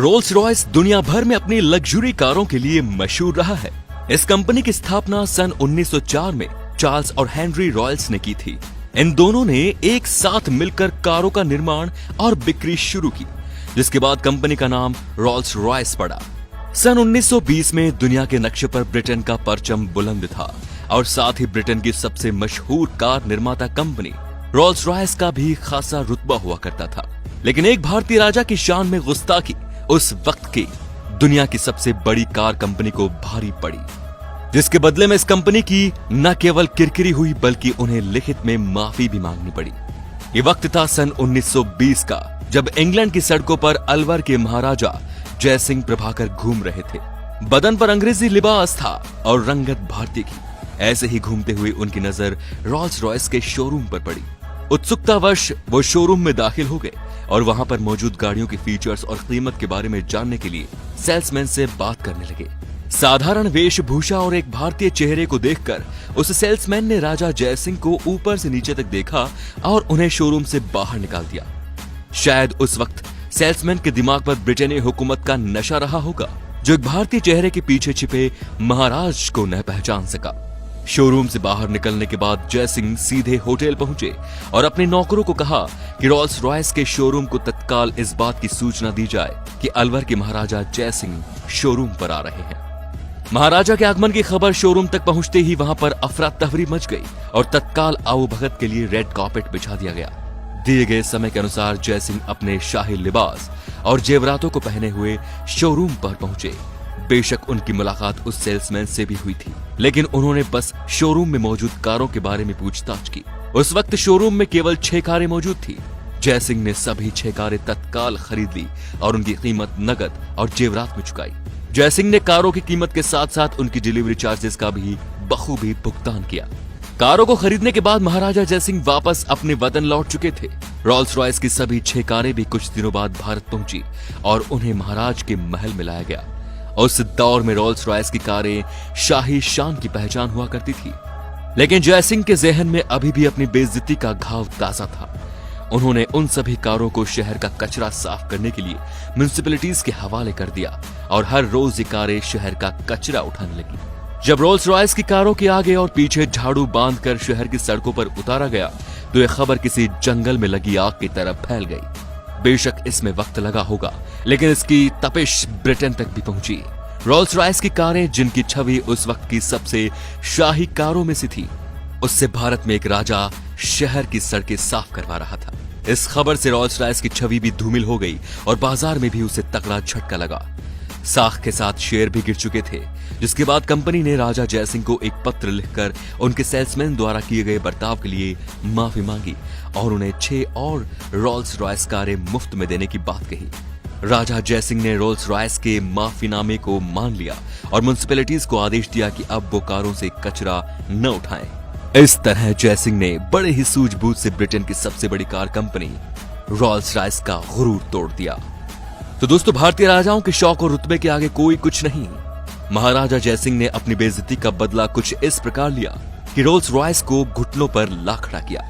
Rolls Royce दुनिया भर में अपनी लग्जरी कारों के लिए मशहूर रहा है। इस कंपनी की स्थापना सन 1904 में चार्ल्स और हेनरी रॉयल्स ने की थी। इन दोनों ने एक साथ मिलकर कारों का निर्माण और बिक्री शुरू की, जिसके बाद कंपनी का नाम रोल्स रॉयस पड़ा। सन 1920 में दुनिया के नक्शे पर ब्रिटेन का परचम बुलंद था और साथ ही ब्रिटेन की सबसे मशहूर कार निर्माता कंपनी रोल्स रॉयस का भी खासा रुतबा हुआ करता था। लेकिन एक भारतीय राजा की शान में गुस्ताखी उस वक्त की दुनिया की सबसे बड़ी कार कंपनी को भारी पड़ी, जिसके बदले में इस कंपनी की न केवल किरकिरी हुई बल्कि उन्हें लिखित में माफी भी मांगनी पड़ी। ये वक्त था सन 1920 का, जब इंग्लैंड की सड़कों पर अलवर के महाराजा जयसिंह प्रभाकर घूम रहे थे। बदन पर अंग्रेजी लिबास था और रंगत भारतीय की। ऐसे ही घूमते हुए उनकी नजर रोल्स रॉयस के शोरूम पर पड़ी। उत्सुकतावश वो शोरूम में दाखिल हो गए और वहां पर मौजूद गाड़ियों के फीचर्स और कीमत के बारे में जानने के लिए सेल्समैन से बात करने लगे। साधारण वेशभूषा और एक भारतीय चेहरे को देखकर उस सेल्समैन ने राजा जयसिंह को ऊपर से नीचे तक देखा और उन्हें शोरूम से बाहर निकाल दिया। शायद उस वक्त सेल्समैन के दिमाग पर ब्रिटेनी हुकूमत का नशा रहा होगा, जो एक भारतीय चेहरे के पीछे छिपे महाराज को न पहचान सका। शोरूम से बाहर निकलने के बाद जयसिंह सीधे होटल पहुंचे और अपने नौकरों को कहा कि रोल्स रॉयस के शोरूम को तत्काल इस बात की सूचना दी जाए कि अलवर के महाराजा जयसिंह शोरूम पर आ रहे हैं। महाराजा के आगमन की खबर शोरूम तक पहुंचते ही वहां पर अफरा तफरी मच गई और तत्काल आओ भगत के लिए रेड कार्पेट बिछा दिया गया। दिए गए समय के अनुसार जयसिंह अपने शाही लिबास और जेवरातों को पहने हुए शोरूम पर पहुंचे। बेशक उनकी मुलाकात उस सेल्समैन से भी हुई थी, लेकिन उन्होंने बस शोरूम में मौजूद कारों के बारे में पूछताछ की। उस वक्त शोरूम में केवल 6 कारें मौजूद थी। जयसिंह ने सभी 6 कारें तत्काल खरीद ली और उनकी कीमत नकद और जेवरात में चुकाई। जयसिंह ने कारों की कीमत के साथ साथ उनकी डिलीवरी चार्जेस का भी बखूबी भुगतान किया। कारों को खरीदने के बाद महाराजा जयसिंह वापस अपने वतन लौट चुके थे। रोल्स रॉयस की सभी 6 कारें भी कुछ दिनों बाद भारत पहुंची और उन्हें महाराज के महल में लाया गया। उस दौर में रोल्स रॉयस की कारें शाही शान की पहचान हुआ करती थी, लेकिन जयसिंह के जहन में अभी भी अपनी बेइज्जती का घाव ताजा था। उन्होंने उन सभी कारों को शहर का कचरा साफ करने के लिए म्युनिसिपैलिटीज के हवाले कर दिया और हर रोज ये कारें शहर का कचरा उठाने लगी। जब रोल्स रॉयस की कारों के आगे और पीछे झाड़ू बांधकर शहर की सड़कों पर उतारा गया तो यह खबर किसी जंगल में लगी आग की तरह फैल गई। बेशक इसमें वक्त लगा होगा, लेकिन इसकी तपिश ब्रिटेन तक भी पहुंची। रोल्स रॉयस की कारें, जिनकी छवि उस वक्त की सबसे शाही कारों में से थी, उससे भारत में एक राजा शहर की सड़कें साफ करवा रहा था। इस खबर से रोल्स रॉयस की छवि भी धूमिल हो गई और बाजार में भी उसे तगड़ा झटका लगा। साख के साथ शेयर भी गिर चुके थे, जिसके बाद कंपनी ने राजा जयसिंह को एक पत्र लिखकर उनके सेल्समैन द्वारा किए गए बर्ताव के लिए माफी मांगी और उन्हें 6 और रोल्स रॉयस कारें मुफ्त में देने की बात कही। राजा जयसिंह ने रोल्स रॉयस के माफीनामे को मान लिया और म्युनिसिपैलिटीज को आदेश दिया कि अब वो कारों से कचरा न उठाएं। इस तरह जयसिंह ने बड़े ही सूझबूझ से ब्रिटेन की सबसे बड़ी कार कंपनी रोल्स रॉयस का गुरूर तोड़ दिया। तो दोस्तों, भारतीय राजाओं के शौक और रुतबे के आगे कोई कुछ नहीं। महाराजा जयसिंह ने अपनी बेइज्जती का बदला कुछ इस प्रकार लिया कि रोल्स रॉयस को घुटनों पर ला खड़ा किया।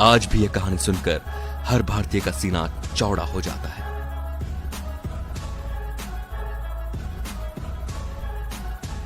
आज भी यह कहानी सुनकर हर भारतीय का सीना चौड़ा हो जाता है।